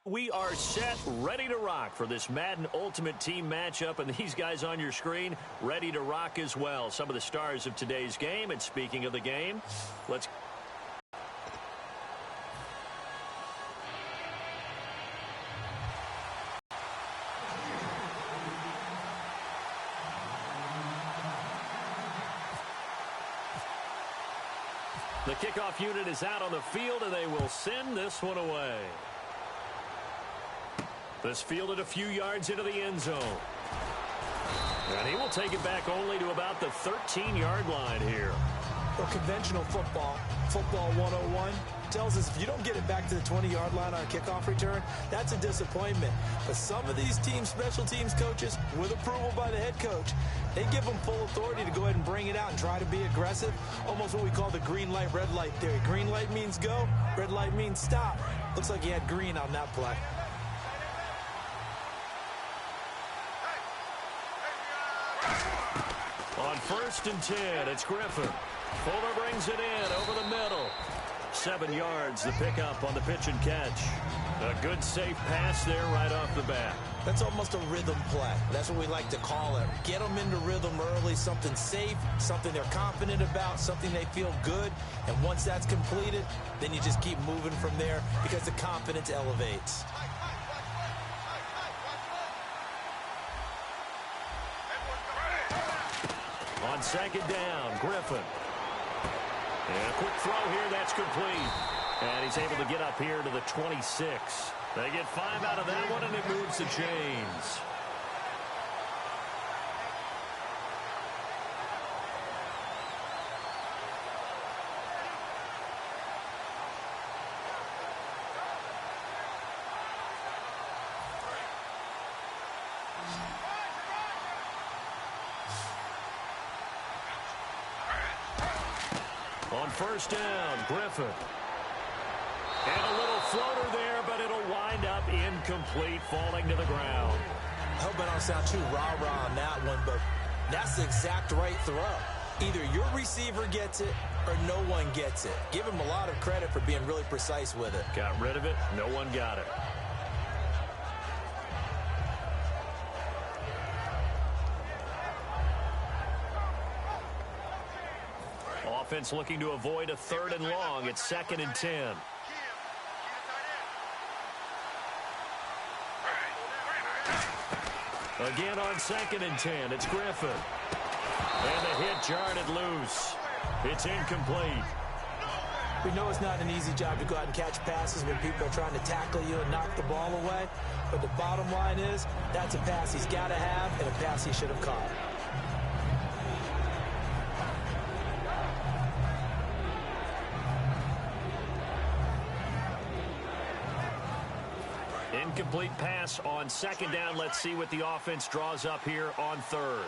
We are set, ready to rock for this Madden Ultimate Team matchup, and these guys on your screen ready to rock as well. Some of the stars of today's game, and speaking of the game, let's... The kickoff unit is out on the field, and they will send this one away. This fielded a few yards into the end zone. And he will take it back only to about the 13-yard line here. Well, conventional football 101, tells us if you don't get it back to the 20-yard line on a kickoff return, that's a disappointment. But some of these teams, special teams coaches, with approval by the head coach, they give them full authority to go ahead and bring it out and try to be aggressive. Almost what we call the green light, red light theory. Green light means go, red light means stop. Looks like he had green on that play. On 1st and 10, it's Griffin. Fuller brings it in over the middle. 7 yards, the pickup on the pitch and catch. A good, safe pass there right off the bat. That's almost a rhythm play. That's what we like to call it. Get them into rhythm early, something safe, something they're confident about, something they feel good. And once that's completed, then you just keep moving from there because the confidence elevates. On 2nd down, Griffin. And a quick throw here, that's complete. And he's able to get up here to the 26. They get 5 out of that one, and it moves the chains. On 1st down, Griffin. And a little floater there, but it'll wind up incomplete, falling to the ground. I hope I don't sound too rah-rah on that one, but that's the exact right throw. Either your receiver gets it or no one gets it. Give him a lot of credit for being really precise with it. Got rid of it. No one got it. Offense looking to avoid a 3rd and long. It's 2nd and 10. Again on 2nd and 10. It's Griffin. And the hit jarred it loose. It's incomplete. We know it's not an easy job to go out and catch passes when people are trying to tackle you and knock the ball away. But the bottom line is, that's a pass he's got to have and a pass he should have caught. Incomplete pass on 2nd down. Let's see what the offense draws up here on 3rd.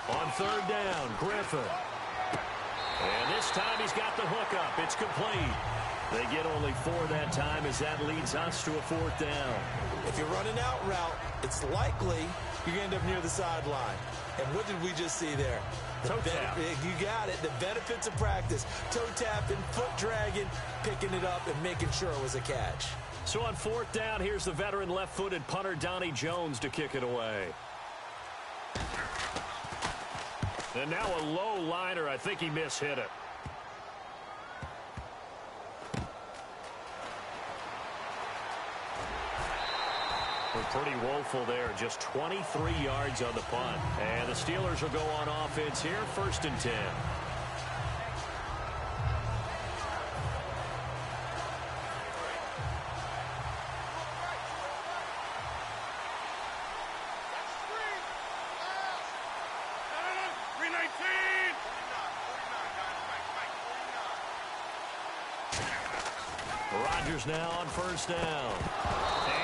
On 3rd down, Griffin. And this time he's got the hookup. It's complete. They get only 4 that time as that leads us to a 4th down. If you're running out route, it's likely you're going to end up near the sideline. And what did we just see there? Toe tap. You got it. The benefits of practice. Toe tapping, foot dragging, picking it up, and making sure it was a catch. So on 4th down, here's the veteran left-footed punter Donnie Jones to kick it away. And now a low liner. I think he mishit it. Pretty woeful there. Just 23 yards on the punt. And the Steelers will go on offense here. 1st and 10. Rodgers now on 1st down.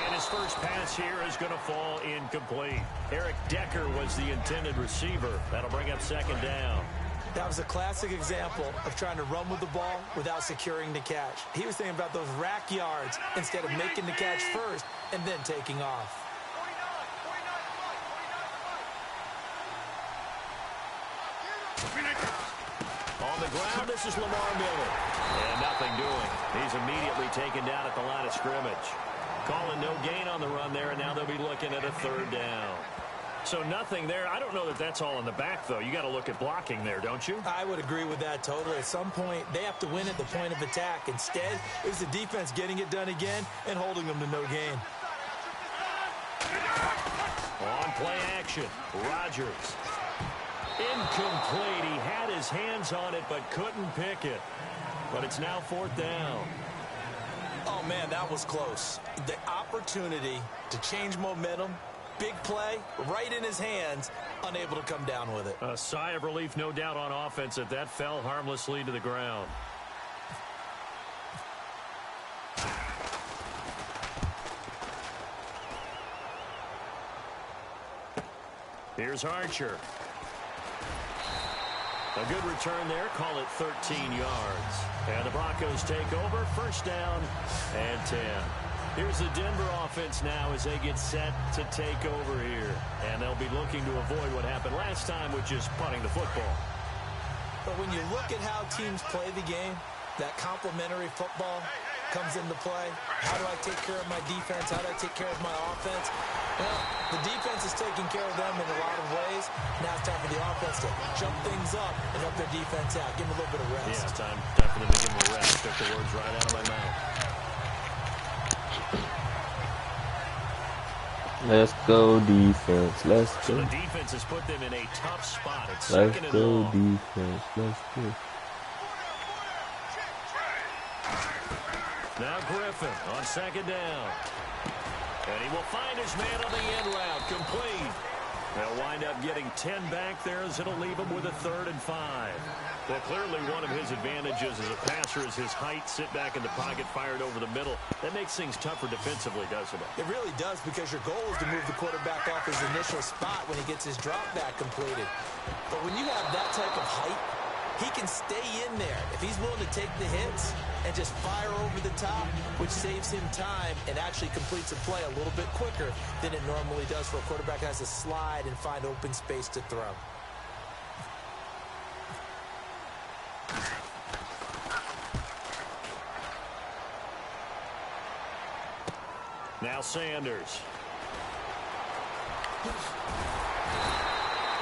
And his first pass here is going to fall incomplete. Eric Decker was the intended receiver. That'll bring up 2nd down. That was a classic example of trying to run with the ball without securing the catch. He was thinking about those rack yards instead of making the catch first and then taking off. On the ground. This is Lamar Miller. And nothing doing. He's immediately taken down at the line of scrimmage. Calling no gain on the run there, and now they'll be looking at a third down. So nothing there. I don't know that that's all in the back, though. You got to look at blocking there, don't you? I would agree with that totally. At some point, they have to win at the point of attack. Instead, it's the defense getting it done again and holding them to no gain. On play action, Rodgers. Incomplete. He had his hands on it but couldn't pick it. But it's now fourth down. Oh, man, that was close. The opportunity to change momentum, big play, right in his hands, unable to come down with it. A sigh of relief, no doubt, on offense that that fell harmlessly to the ground. Here's Archer. A good return there. Call it 13 yards. And the Broncos take over. First down and 10. Here's the Denver offense now as they get set to take over here. And they'll be looking to avoid what happened last time, which is punting the football. But when you look at how teams play the game, that complementary football comes into play. How do I take care of my defense? How do I take care of my offense? Well, the defense is taking care of them in a lot of ways. Now it's time for the offense to jump things up and help their defense out. Give them a little bit of rest. Yeah, time for them to give them a rest. Took the words right out of my mouth. Let's go defense. Let's go. So the defense has put them in a tough spot. It's Let's second and go long. defense. Let's go. Now Griffin on second down. And he will find his man on the end route. Complete. They'll wind up getting 10 back there as it'll leave him with a 3rd and 5. Well, clearly one of his advantages as a passer is his height. Sit back in the pocket, fired over the middle. That makes things tougher defensively, doesn't it? It really does, because your goal is to move the quarterback off his initial spot when he gets his drop back completed. But when you have that type of height, he can stay in there if he's willing to take the hits and just fire over the top, which saves him time and actually completes a play a little bit quicker than it normally does for a quarterback who has to slide and find open space to throw. Now Sanders.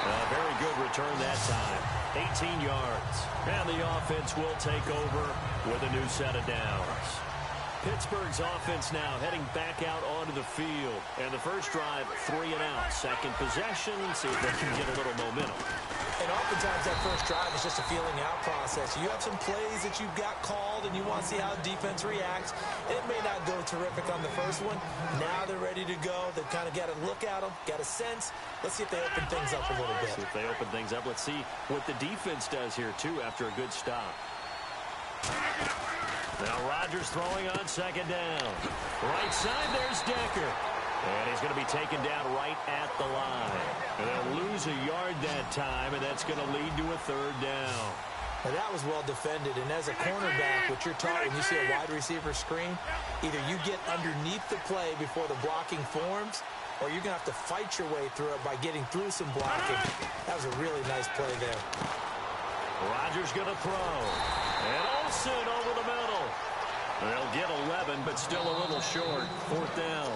A very good return that time. 18 yards. And the offense will take over with a new set of downs. Pittsburgh's offense now heading back out onto the field. And the first drive, 3 and out. Second possession, see if they can get a little momentum. And oftentimes that first drive is just a feeling out process. You have some plays that you've got called and you want to see how the defense reacts. It may not go terrific on the first one. Now they're ready to go. They've kind of got to look at them, got a sense. Let's see if they open things up a little bit. See if they open things up. Let's see what the defense does here, too, after a good stop. Now Rodgers throwing on second down. Right side, there's Decker. And he's going to be taken down right at the line. And they'll lose a yard that time, and that's going to lead to a 3rd down. Now that was well defended. And as a cornerback, what you're taught when you see a wide receiver screen, either you get underneath the play before the blocking forms, or you're going to have to fight your way through it by getting through some blocking. That was a really nice play there. Rodgers going to throw. And Olsen over the middle. They'll get 11, but still a little short. 4th down.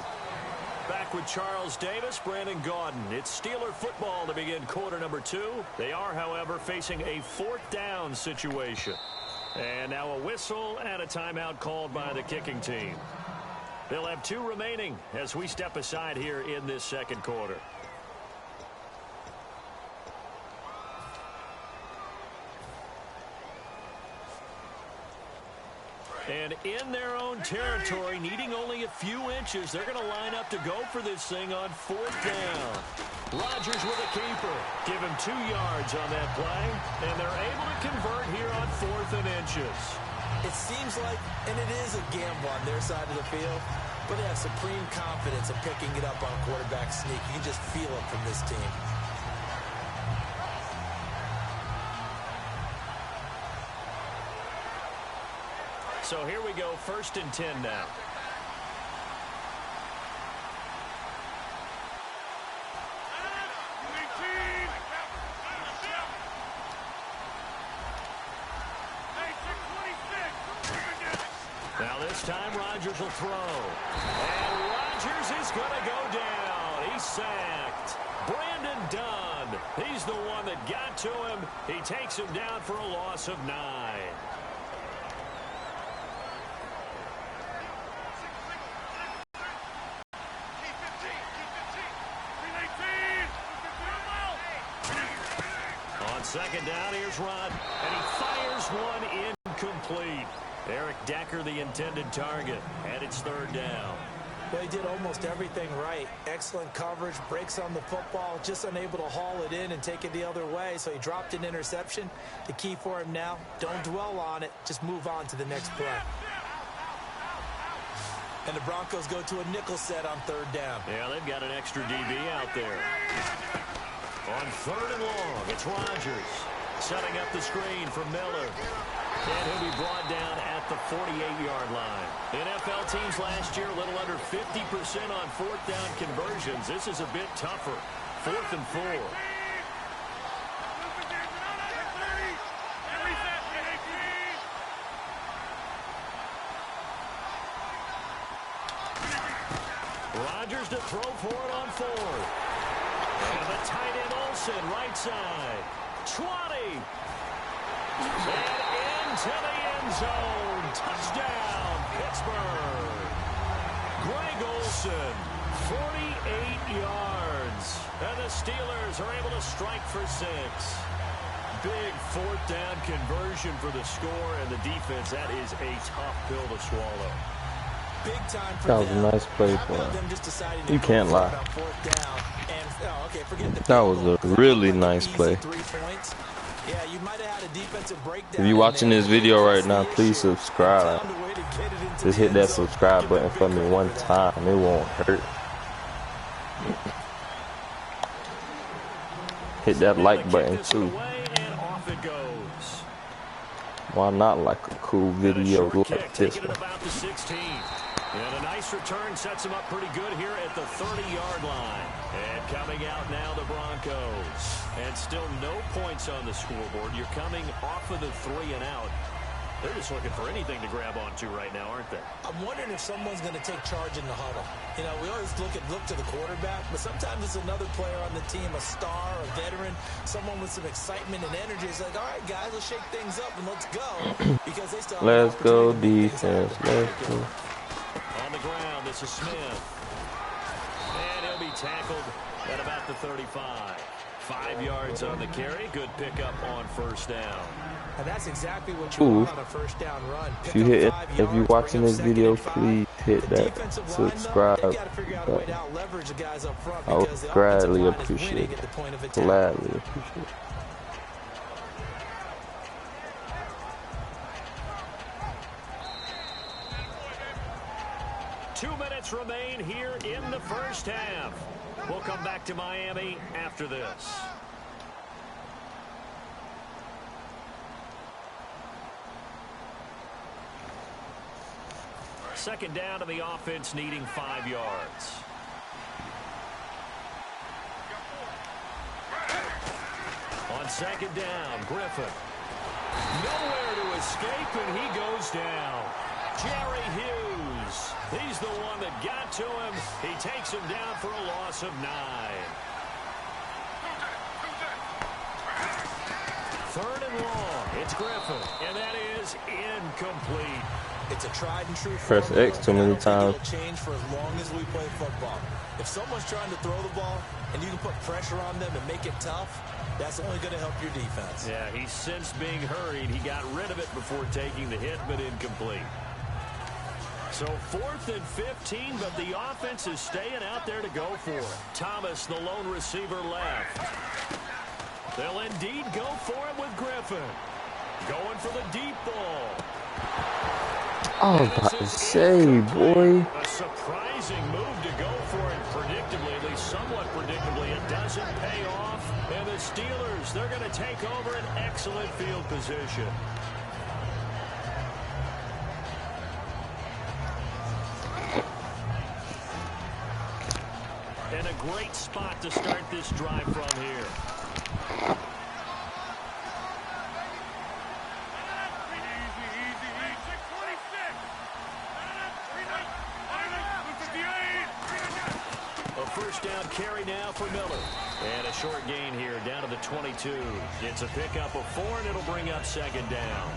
Back with Charles Davis, Brandon Gaudin. It's Steeler football to begin quarter number 2. They are, however, facing a 4th down situation. And now a whistle and a timeout called by the kicking team. They'll have 2 remaining as we step aside here in this second quarter. And in their own territory, needing only a few inches, they're going to line up to go for this thing on 4th down. Rodgers with a keeper. Give him 2 yards on that play, and they're able to convert here on 4th and inches. It seems like, and it is a gamble on their side of the field, but they have supreme confidence in picking it up on quarterback sneak. You can just feel it from this team. So here we go, 1st and 10 now. This time Rodgers will throw. And Rodgers is going to go down. He's sacked. Brandon Dunn. He's the one that got to him. He takes him down for a loss of 9. On second down, here's Rod. And he fires one incomplete. Eric Decker, the intended target. And it's 3rd down. Well, he did almost everything right. Excellent coverage, breaks on the football, just unable to haul it in and take it the other way. So he dropped an interception. The key for him now, don't dwell on it. Just move on to the next play. And the Broncos go to a nickel set on 3rd down. Yeah, they've got an extra DB out there. On 3rd and long, it's Rodgers setting up the screen from Miller. And he'll be brought down at the 48-yard line. NFL teams last year, a little under 50% on 4th down conversions. This is a bit tougher. 4th and 4. Rodgers to throw for it on 4th. And the tight end Olsen, right side. 20. And into the end zone. Touchdown, Pittsburgh. Greg Olsen, 48 yards. And the Steelers are able to strike for 6. Big 4th down conversion for the score, and the defense, that is a tough pill to swallow. Big time for That was a nice play for him. You can't lie. That was a really nice play. Yeah, you might have had a defensive breakdown. If you're watching this video right now, please subscribe. Just hit that subscribe button for me one time. It won't hurt. Hit that like button too. Why not like a cool video like this one? And a nice return sets him up pretty good here at the 30-yard line. And coming out now, the Broncos. And still no points on the scoreboard. You're coming off of the 3 and out. They're just looking for anything to grab onto right now, aren't they? I'm wondering if someone's going to take charge in the huddle. You know, we always look to the quarterback, but sometimes it's another player on the team, a star, a veteran, someone with some excitement and energy. It's like, all right, guys, let's shake things up and let's go. Because they still Let's go, defense. Let's go. On the ground, this is Smith. And he'll be tackled at about the 35. 5 yards on the carry. Good pickup on 1st down. And that's exactly what you want on a 1st down run. If you're watching this video, please hit that subscribe button. I would gladly appreciate it. Gladly appreciate it. Two minutes remain here in the 1st half. We'll come back to Miami after this. Second down to the offense, needing 5 yards. On second down, Griffin. Nowhere to escape, and he goes down. Jerry Hughes. He's the one that got to him. He takes him down for a loss of 9. 3rd and long. It's Griffin, and that is incomplete. It's a tried and true. Press X too many times. Change for as long as we play football. If someone's trying to throw the ball and you can put pressure on them and make it tough, that's only going to help your defense. Yeah, he sensed being hurried. He got rid of it before taking the hit, but incomplete. So 4th and 15, but the offense is staying out there to go for it. Thomas, the lone receiver, left. They'll indeed go for it with Griffin. Going for the deep ball. I was about to say, boy. A surprising move to go for it predictably, at least somewhat predictably. It doesn't pay off. And the Steelers, they're going to take over an excellent field position. And a great spot to start this drive from here. first down carry now for Miller. And a short gain here down to the 22. It's a pickup of 4, and it'll bring up second down.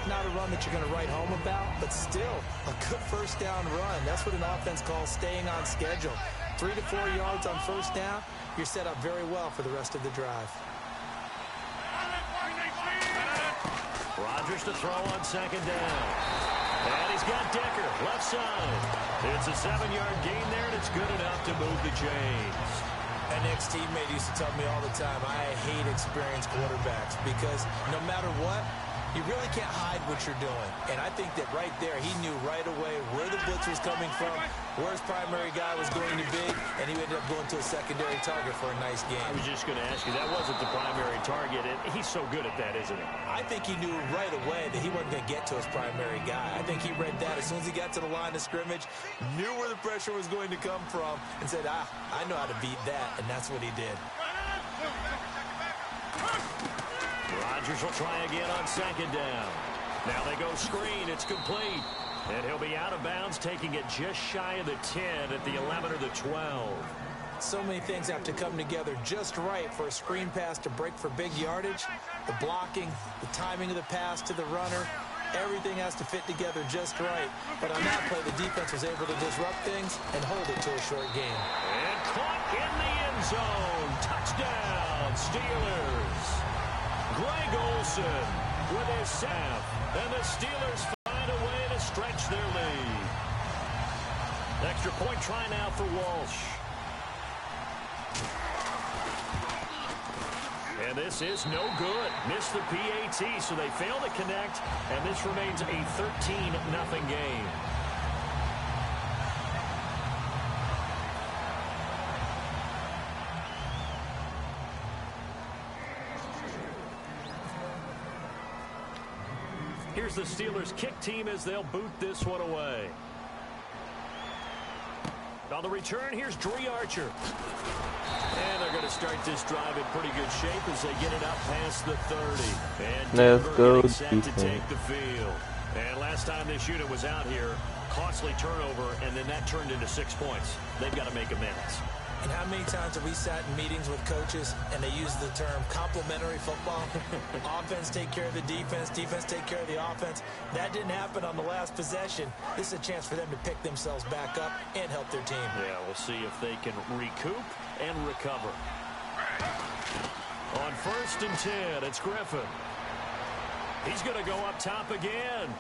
Not a run that you're going to write home about, but still a good first down run. That's what an offense calls staying on schedule. 3 to 4 yards on first down, you're set up very well for the rest of the drive. Rodgers to throw on second down. And he's got Decker, left side. It's a 7-yard gain there, and it's good enough to move the chains. An ex-teammate used to tell me all the time, I hate experienced quarterbacks because no matter what, you really can't hide what you're doing. And I think that right there, he knew right away where the blitz was coming from, where his primary guy was going to be, and he ended up going to a secondary target for a nice game. I was just going to ask you, that wasn't the primary target, and he's so good at that, isn't he? I think he knew right away that he wasn't going to get to his primary guy. I think he read that as soon as he got to the line of scrimmage, knew where the pressure was going to come from, and said, I know how to beat that, and that's what he did. Rodgers will try again on second down. Now they go screen. It's complete. And he'll be out of bounds, taking it just shy of the 10 at the 11 or the 12. So many things have to come together just right for a screen pass to break for big yardage. The blocking, the timing of the pass to the runner, everything has to fit together just right. But on that play, the defense was able to disrupt things and hold it to a short gain. And caught in the end zone. Touchdown, Steelers. Greg Olsen with his sack, and the Steelers find a way to stretch their lead. Extra point try now for Walsh. And this is no good. Missed the PAT, so they fail to connect, and this remains a 13-0 game. Here's the Steelers kick team as they'll boot this one away. On the return, here's Dree Archer. And they're going to start this drive in pretty good shape as they get it up past the 30. And let's go getting set to take the field. And last time this unit was out here, costly turnover, and then that turned into 6 points. They've got to make amends. And how many times have we sat in meetings with coaches and they use the term complementary football? Offense take care of the defense, defense take care of the offense. That didn't happen on the last possession. This is a chance for them to pick themselves back up and help their team. Yeah, we'll see if they can recoup and recover. On 1st and 10, it's Griffin. He's going to go up top again.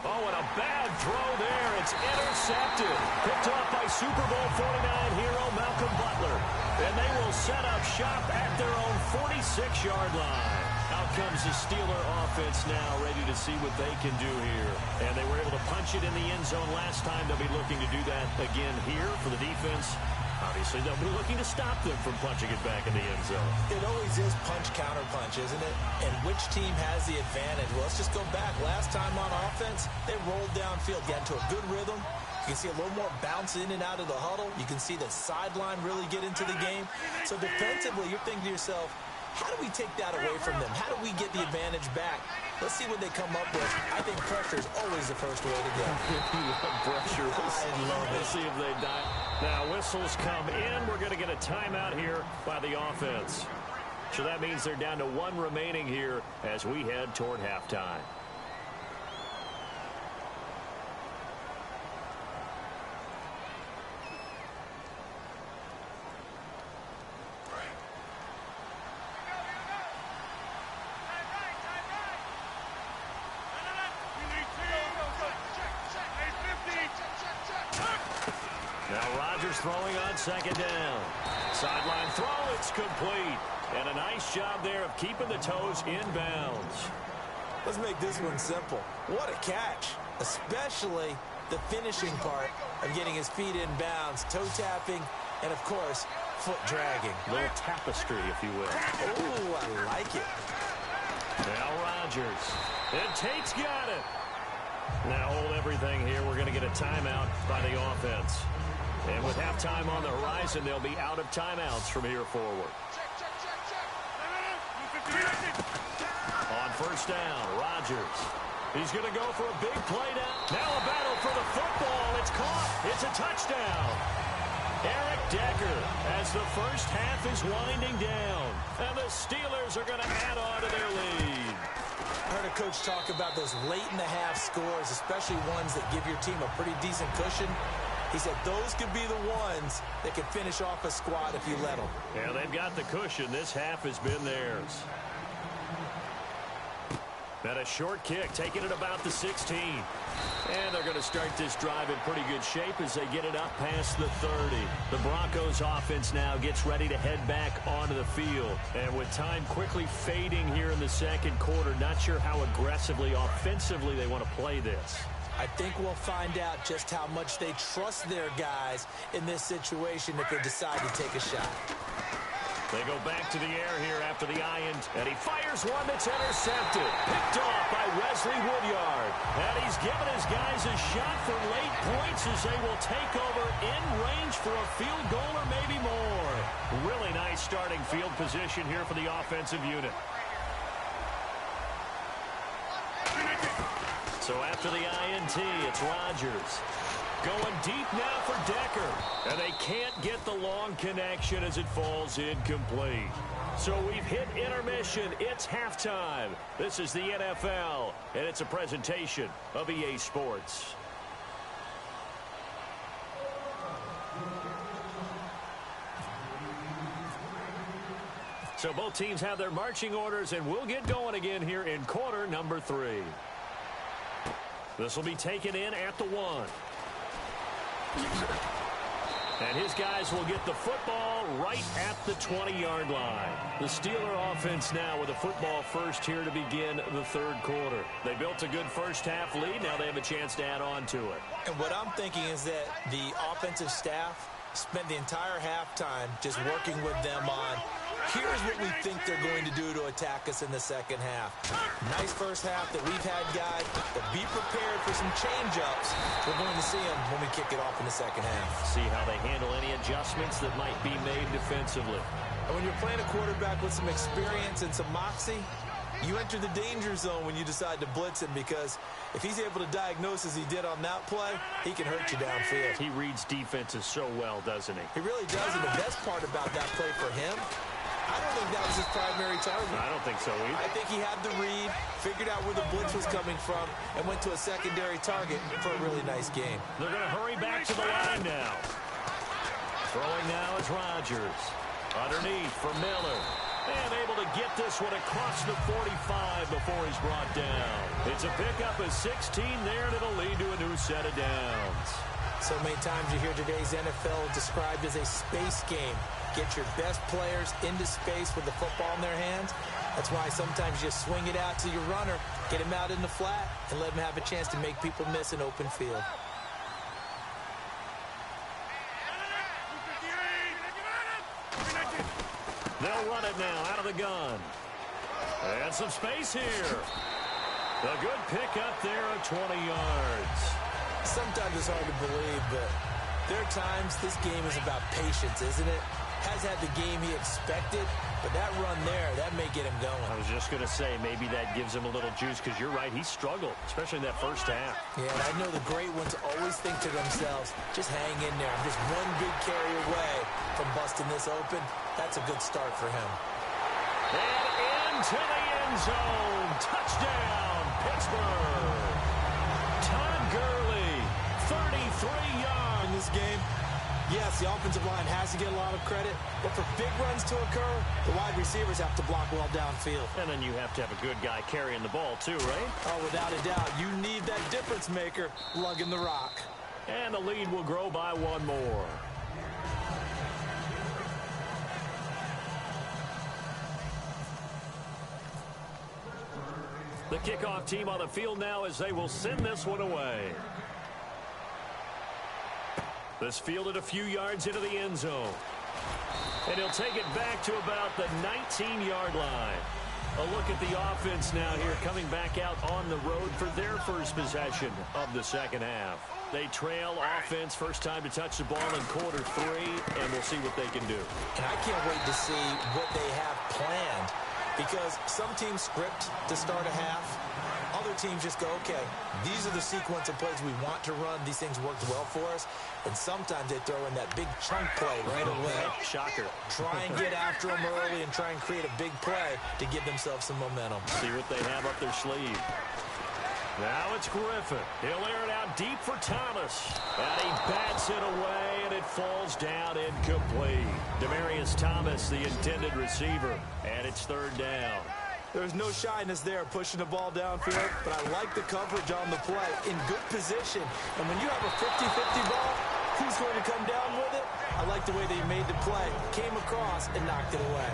Oh, and a bad throw there. It's intercepted. Picked off by Super Bowl 49 hero Malcolm Butler. And they will set up shop at their own 46-yard line. Out comes the Steeler offense now, ready to see what they can do here. And they were able to punch it in the end zone last time. They'll be looking to do that again here for the defense. Obviously, they'll be looking to stop them from punching it back in the end zone. It always is punch-counter-punch, isn't it? And which team has the advantage? Well, let's just go back. Last time on offense, they rolled downfield, got into a good rhythm. You can see a little more bounce in and out of the huddle. You can see the sideline really get into the game. So defensively, you're thinking to yourself, how do we take that away from them? How do we get the advantage back? Let's see what they come up with. I think pressure is always the first way to go. Pressure. I love it. Let's see if they die. Now, whistles come in. We're going to get a timeout here by the offense. So that means they're down to 1 remaining here as we head toward halftime. Throwing on second down. Sideline throw, it's complete. And a nice job there of keeping the toes in bounds. Let's make this one simple. What a catch, especially the finishing part of getting his feet in bounds, toe tapping, and of course, foot dragging. A little tapestry, if you will. Oh, I like it. Now Rodgers. And Tate's got it. Now hold everything here. We're going to get a timeout by the offense. And with halftime on the horizon, they'll be out of timeouts from here forward. On first down, Rodgers. He's going to go for a big play down. Now a battle for the football. It's caught. It's a touchdown. Eric Decker as the first half is winding down. And the Steelers are going to add on to their lead. I heard a coach talk about those late-in-the-half scores, especially ones that give your team a pretty decent cushion. He said those could be the ones that could finish off a squad if you let them. Yeah, they've got the cushion. This half has been theirs. And a short kick, taking it about the 16. And they're going to start this drive in pretty good shape as they get it up past the 30. The Broncos offense now gets ready to head back onto the field. And with time quickly fading here in the second quarter, not sure how aggressively, offensively they want to play this. I think we'll find out just how much they trust their guys in this situation if they decide to take a shot. They go back to the air here after the INT, and he fires one that's intercepted. Picked off by Wesley Woodyard. And he's given his guys a shot for late points as they will take over in range for a field goal or maybe more. Really nice starting field position here for the offensive unit. So after the INT, it's Rodgers. Going deep now for Decker. And they can't get the long connection as it falls incomplete. So we've hit intermission. It's halftime. This is the NFL, and it's a presentation of EA Sports. So both teams have their marching orders, and we'll get going again here in quarter number 3. This will be taken in at the 1. And his guys will get the football right at the 20-yard line. The Steeler offense now with a football first here to begin the third quarter. They built a good first half lead. Now they have a chance to add on to it. And what I'm thinking is that the offensive staff spent the entire halftime just working with them on, here's what we think they're going to do to attack us in the second half. Nice first half that we've had, guys, but be prepared for some change-ups. We're going to see them when we kick it off in the second half. See how they handle any adjustments that might be made defensively. And when you're playing a quarterback with some experience and some moxie, you enter the danger zone when you decide to blitz him, because if he's able to diagnose as he did on that play, he can hurt you downfield. He reads defenses so well, doesn't he? He really does, and the best part about that play for him, I don't think that was his primary target. I don't think so either. I think he had the read, figured out where the blitz was coming from, and went to a secondary target for a really nice game. They're going to hurry back to the line now. Throwing now is Rodgers. Underneath for Miller. And able to get this one across the 45 before he's brought down. It's a pickup of 16 there, and it'll lead to a new set of downs. So many times you hear today's NFL described as a space game. Get your best players into space with the football in their hands. That's why sometimes you swing it out to your runner, get him out in the flat, and let him have a chance to make people miss an open field. They'll run it now out of the gun. And some space here. A good pickup there of 20 yards. Sometimes it's hard to believe, but there are times this game is about patience, isn't it? Has had the game he expected, but that run there, that may get him going. I was just going to say, maybe that gives him a little juice, because you're right, he struggled, especially in that first half. Yeah, and I know the great ones always think to themselves, just hang in there. I'm just one big carry away from busting this open. That's a good start for him. And into the end zone. Touchdown, Pittsburgh. Todd Gurley, 33 yards in this game. Yes, the offensive line has to get a lot of credit, but for big runs to occur, the wide receivers have to block well downfield. And then you have to have a good guy carrying the ball too, right? Oh, without a doubt. You need that difference maker lugging the rock. And the lead will grow by one more. The kickoff team on the field now as they will send this one away. This fielded a few yards into the end zone. And he'll take it back to about the 19-yard line. A look at the offense now here, coming back out on the road for their first possession of the second half. They trail offense, first time to touch the ball in quarter 3, and we'll see what they can do. And I can't wait to see what they have planned, because some teams script to start a half, Other teams just go, okay, these are the sequence of plays we want to run. These things worked well for us. And sometimes they throw in that big chunk play right away. Shocker. Try and get after them early and try and create a big play to give themselves some momentum. See what they have up their sleeve. Now it's Griffin. He'll air it out deep for Thomas. And he bats it away, and it falls down incomplete. Demaryius Thomas, the intended receiver. And it's third down. There's no shyness there pushing the ball downfield, but I like the coverage on the play. In good position. And when you have a 50-50 ball, who's going to come down with it? I like the way they made the play. Came across and knocked it away.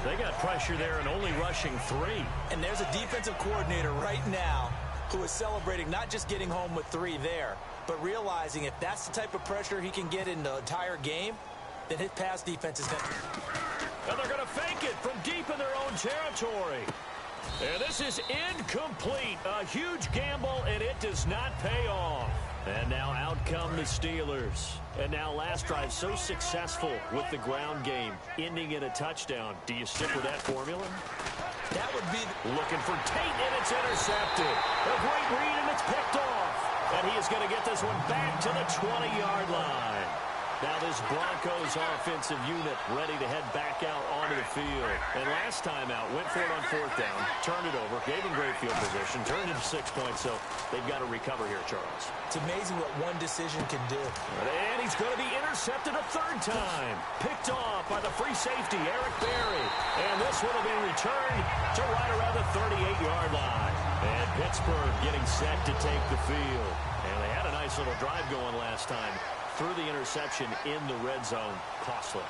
They got pressure there and only rushing 3. And there's a defensive coordinator right now who is celebrating not just getting home with 3 there, but realizing if that's the type of pressure he can get in the entire game, then his pass defense is going to... And they're going to fake it from deep in their own territory. And this is incomplete. A huge gamble, and it does not pay off. And now out come the Steelers. And now last drive so successful with the ground game, ending in a touchdown. Do you stick with that formula? That would be... Looking for Tate, and it's intercepted. A great read, and it's picked off. And he is going to get this one back to the 20-yard line. Now this Broncos offensive unit ready to head back out onto the field. And last time out, went for it on 4th down, turned it over, gave him great field position, turned it to 6 points, so they've got to recover here, Charles. It's amazing what one decision can do. And he's going to be intercepted a 3rd time. Picked off by the free safety, Eric Berry. And this one will be returned to right around the 38-yard line. And Pittsburgh getting set to take the field. And they had a nice little drive going last time. Through the interception in the red zone. Costly.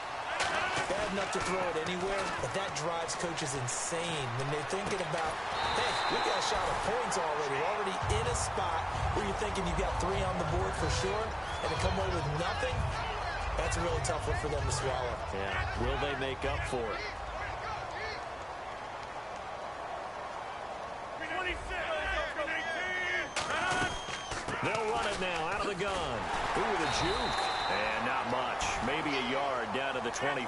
Bad enough to throw it anywhere, but that drives coaches insane when they're thinking about, hey, we got a shot at points already. We're already in a spot where you're thinking you've got 3 on the board for sure, and to come away with nothing, that's a really tough one for them to swallow. Yeah, will they make up for it? They'll run it now out of the gun. Ooh, the juke. And not much. Maybe a yard down to the 23.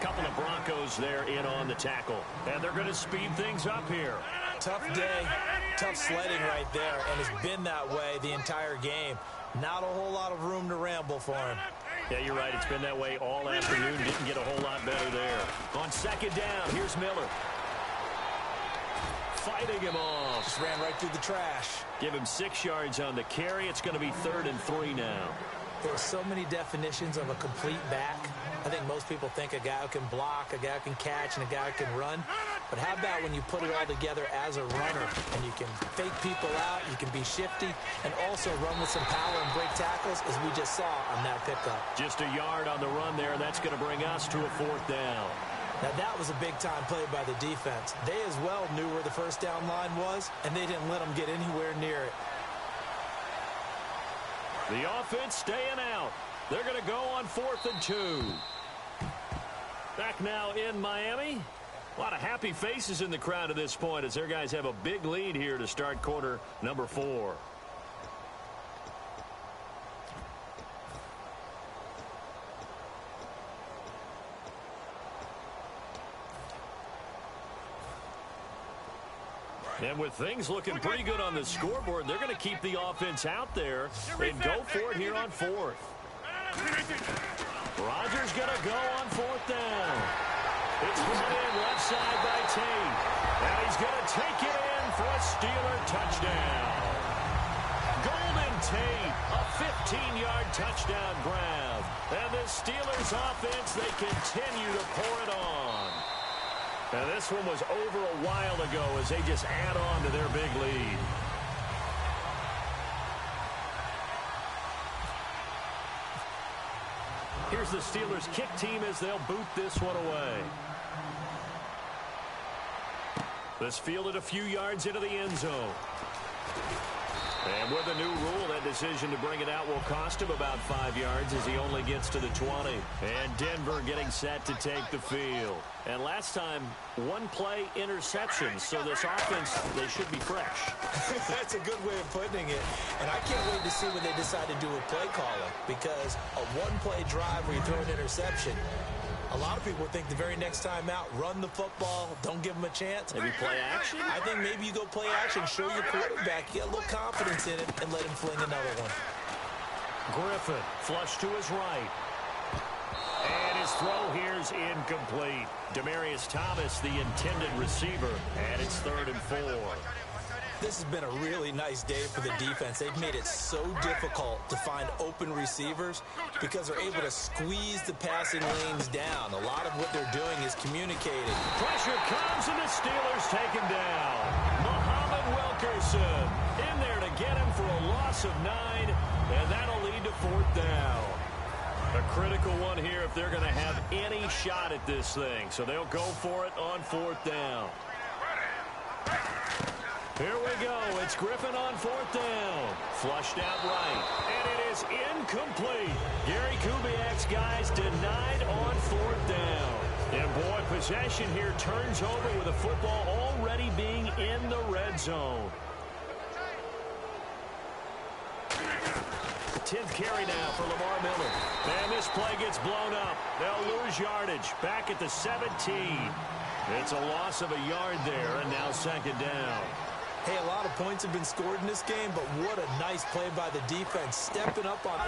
Couple of Broncos there in on the tackle. And they're going to speed things up here. Tough day, tough sledding right there, and it's been that way the entire game. Not a whole lot of room to ramble for him. Yeah, you're right. It's been that way all afternoon. Didn't get a whole lot better there. On 2nd down, here's Miller. Fighting him off. Just ran right through the trash. Give him 6 yards on the carry. It's going to be 3rd and 3 now. There are so many definitions of a complete back. I think most people think a guy who can block, a guy who can catch, and a guy who can run. But how about when you put it all together as a runner and you can fake people out, you can be shifty, and also run with some power and break tackles, as we just saw on that pickup. Just a yard on the run there, and that's going to bring us to a 4th down. Now, that was a big-time play by the defense. They as well knew where the 1st down line was, and they didn't let them get anywhere near it. The offense staying out. They're going to go on 4th and 2. Back now in Miami. A lot of happy faces in the crowd at this point as their guys have a big lead here to start quarter number 4. And with things looking pretty good on the scoreboard, they're going to keep the offense out there and go for it here on 4th. Rodgers going to go on 4th down. It's brought in left side by Tate. And he's going to take it in for a Steeler touchdown. Golden Tate, a 15-yard touchdown grab. And the Steelers offense, they continue to pour it on. And this one was over a while ago as they just add on to their big lead. Here's the Steelers kick team as they'll boot this one away. This fielded a few yards into the end zone. And with a new rule, that decision to bring it out will cost him about 5 yards as he only gets to the 20. And Denver getting set to take the field. And last time, 1 play interception. So this offense, they should be fresh. That's a good way of putting it. And I can't wait to see when they decide to do a play calling. Because a 1-play drive where you throw an interception, A lot of people think the very next time out, run the football, don't give them a chance. Maybe play action? I think maybe you go play action, show your quarterback, get a little confidence in it, and let him fling another one. Griffin, flush to his right. And his throw here's incomplete. Demaryius Thomas, the intended receiver, and it's 3rd and 4. This has been a really nice day for the defense. They've made it so difficult to find open receivers because they're able to squeeze the passing lanes down. A lot of what they're doing is communicating. Pressure comes, and the Steelers take him down. Muhammad Wilkerson in there to get him for a loss of 9, and that'll lead to 4th down. A critical one here if they're going to have any shot at this thing. So they'll go for it on 4th down. Here we go. It's Griffin on 4th down. Flushed out right. And it is incomplete. Gary Kubiak's guys denied on 4th down. And boy, possession here turns over with the football already being in the red zone. 10th carry now for Lamar Miller. And this play gets blown up. They'll lose yardage. Back at the 17. It's a loss of a yard there, and now 2nd down. Hey, a lot of points have been scored in this game, but what a nice play by the defense, stepping up on